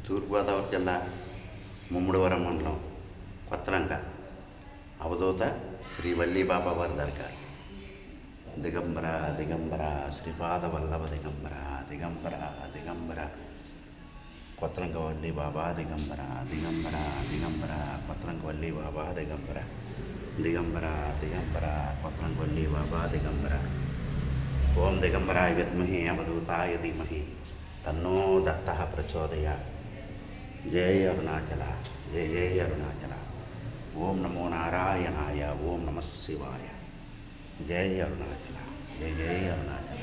తూర్పుగోదావరి జిల్లా ముమ్మడివరం మండలం కొత్తలంక అవధూత శ్రీ వల్లీబాబా వారి దర్గా. దిగంబర దిగంబర శ్రీపాద వల్లభ దిగంబర దిగంబర దిగంబర కొత్తలంక వల్లీబాబా దిగంబర దిగంబర దిగంబర కొత్తలంక వల్లీబాబా దిగంబర దిగంబర దిగంబర కొత్తలంక వల్లీబాబా దిగంబర. ఓం దిగంబరాయ విద్మహే అవధూతాయ ధీమహి తన్నో దత్తః ప్రచోదయాత్. జై అరుణాచల జై జై అరుణాచల. ఓం నమో నారాయణాయ. ఓం నమ శివాయ. జై అరుణాచల జై జై అరుణాచల.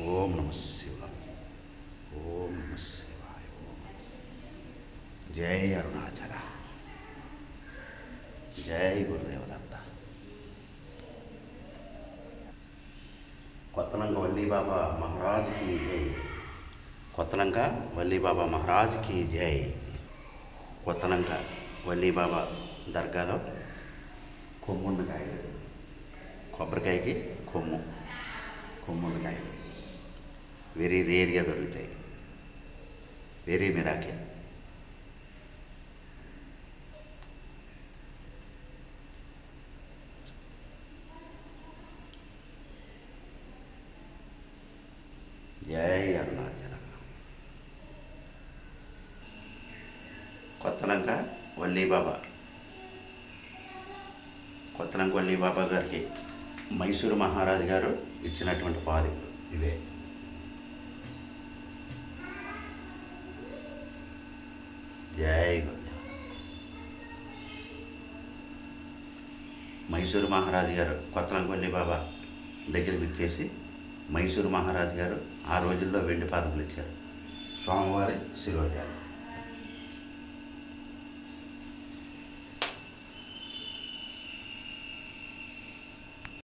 ఓం నమ శివాయ. ఓం నమ శివాయ. జై అరుణాచల. జై గురుదేవదత్త. కొత్తలంక వల్లీబాబా మహారాజ్ की జై. కొత్తలంక వల్లీబాబా మహారాజ్ की జై. కొత్తలంక వల్లీబాబా దర్గాలో కొమ్ముండకాయలు, కొబ్బరికాయకి కొమ్ముండకాయలు వెరీ రేర్గా దొరుకుతాయి. Very miracle. జై అరుణాచల. కొత్తలంక వల్లీబాబా గారికి మైసూరు మహారాజు గారు ఇచ్చినటువంటి పాదుకలు ఇవే. జై గురుదేవ. మైసూరు మహారాజు గారు కొత్తలంక వల్లీబాబా దగ్గరికి వచ్చేసి మైసూరు మహారాజు గారు ఆ రోజుల్లో వెండి పాదుకలు ఇచ్చారు. స్వామివారి శిరోజాలు.